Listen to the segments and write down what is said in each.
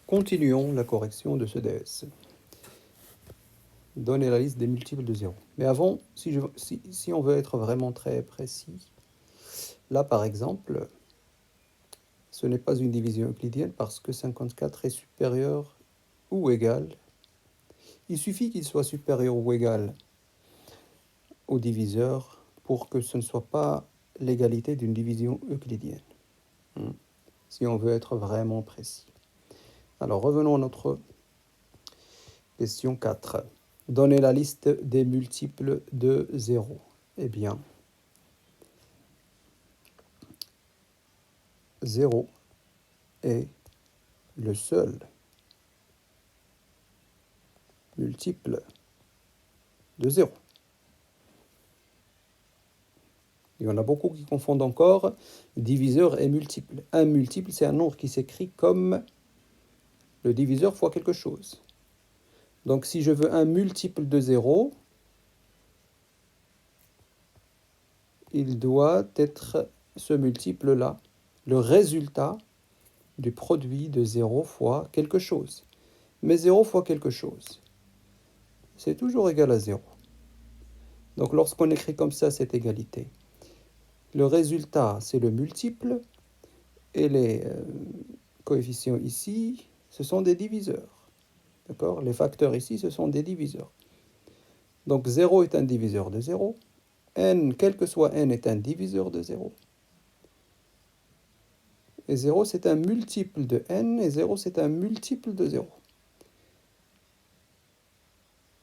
Continuons la correction de ce DS. Donner la liste des multiples de 0. Mais avant, si on veut être vraiment très précis, là par exemple, ce n'est pas une division euclidienne parce que 54 est supérieur ou égal. Il suffit qu'il soit supérieur ou égal au diviseur pour que ce ne soit pas l'égalité d'une division euclidienne. Si on veut être vraiment précis. Alors revenons à notre question 4. Donnez la liste des multiples de 0. Eh bien, 0 est le seul multiple de 0. Il y en a beaucoup qui confondent encore diviseur et multiple. Un multiple, c'est un nombre qui s'écrit comme le diviseur fois quelque chose. Donc si je veux un multiple de 0, il doit être ce multiple-là, le résultat du produit de 0 fois quelque chose. Mais 0 fois quelque chose, c'est toujours égal à 0. Donc lorsqu'on écrit comme ça cette égalité, le résultat, c'est le multiple, et les coefficients ici, ce sont des diviseurs. D'accord ? Les facteurs ici, ce sont des diviseurs. Donc 0 est un diviseur de 0. N, quel que soit n, est un diviseur de 0. Et 0, c'est un multiple de n, et 0, c'est un multiple de 0.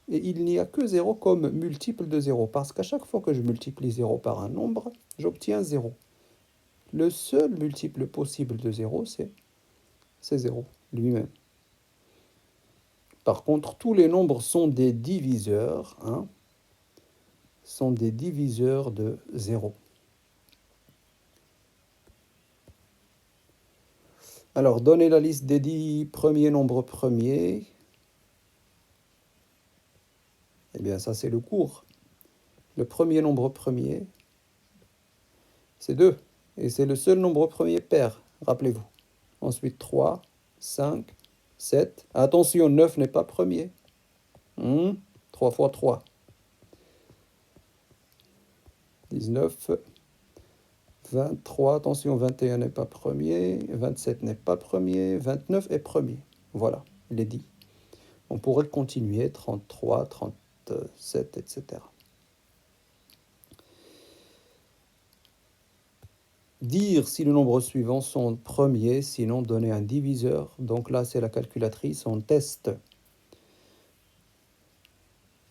Et il n'y a que 0 comme multiple de 0, parce qu'à chaque fois que je multiplie 0 par un nombre, j'obtiens 0. Le seul multiple possible de 0, c'est 0 lui-même. Par contre, tous les nombres sont des diviseurs, sont des diviseurs de 0. Alors, donnez la liste des 10 premiers nombres premiers. Eh bien, ça, c'est le cours. Le premier nombre premier, c'est 2. Et c'est le seul nombre premier pair, rappelez-vous. Ensuite, 3, 5, 7. Attention, 9 n'est pas premier. 3 fois 3. 19. 23, attention, 21 n'est pas premier. 27 n'est pas premier. 29 est premier. Voilà, il est dit. On pourrait continuer, 33, 37, etc. Dire si le nombre suivant sont premiers, sinon donner un diviseur. Donc là, c'est la calculatrice. On teste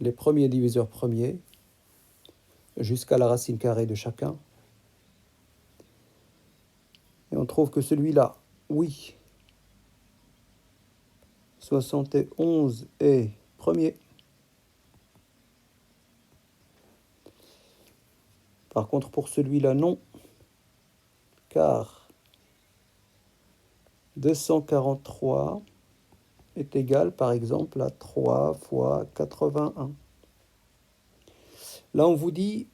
les premiers diviseurs premiers jusqu'à la racine carrée de chacun. Et on trouve que celui-là, oui, 71 est premier. Par contre, pour celui-là, non, car 243 est égal, par exemple, à 3 fois 81. Là, on vous dit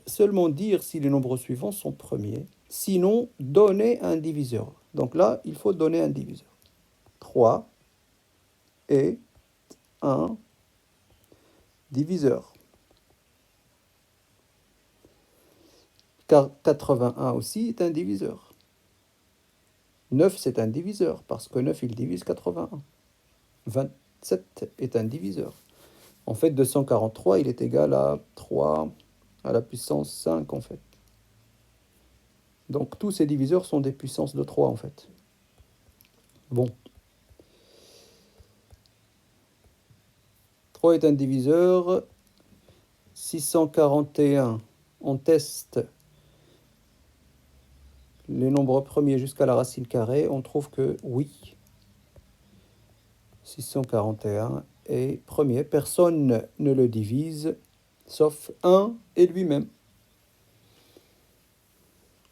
seulement dire si les nombres suivants sont premiers, sinon donner un diviseur. Donc là, il faut donner un diviseur. 3 est un diviseur. Car 81 aussi est un diviseur. 9, c'est un diviseur, parce que 9, il divise 81. 27 est un diviseur. En fait, 243, il est égal à 3 à la puissance 5, en fait. Donc, tous ces diviseurs sont des puissances de 3, en fait. Bon. 3 est un diviseur. 641, on teste les nombres premiers jusqu'à la racine carrée. On trouve que, oui, 641 est premier. Personne ne le divise, sauf 1 et lui-même.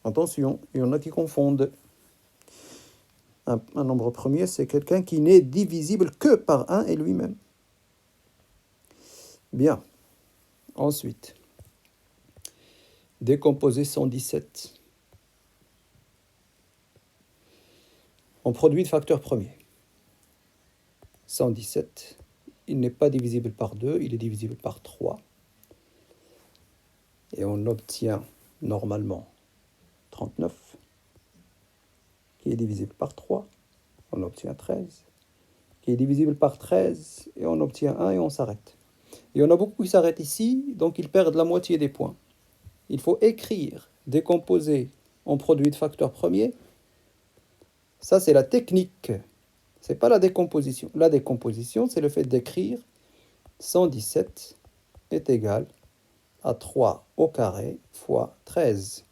Attention, il y en a qui confondent. Un nombre premier, c'est quelqu'un qui n'est divisible que par 1 et lui-même. Bien. Ensuite, décomposer 117 en produit de facteurs premiers. 117. Il n'est pas divisible par 2, il est divisible par 3. Et on obtient normalement 39, qui est divisible par 3. On obtient 13, qui est divisible par 13, et on obtient 1 et on s'arrête. Il y en a beaucoup qui s'arrêtent ici, donc ils perdent la moitié des points. Il faut écrire, décomposer en produit de facteurs premiers. Ça, c'est la technique. Ce n'est pas la décomposition. La décomposition, c'est le fait d'écrire 117 est égal à 3 au carré fois 13.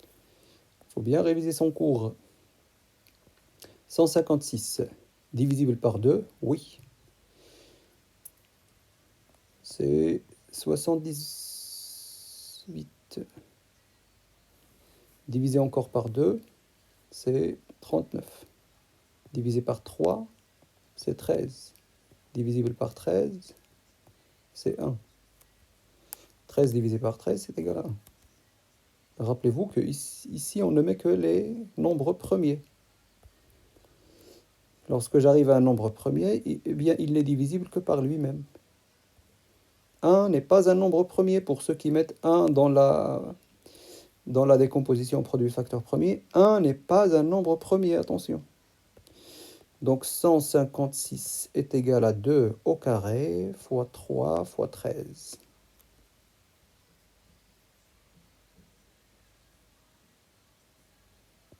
Il faut bien réviser son cours. 156, divisible par 2, oui. C'est 78. Divisé encore par 2, c'est 39. Divisé par 3, c'est 13. Divisible par 13, c'est 1. 13 divisé par 13, c'est égal à 1. Rappelez-vous que ici, on ne met que les nombres premiers. Lorsque j'arrive à un nombre premier, eh bien, il n'est divisible que par lui-même. 1 n'est pas un nombre premier pour ceux qui mettent 1 dans la décomposition produit facteur premier. 1 n'est pas un nombre premier, attention. Donc 156 est égal à 2 au carré fois 3 fois 13.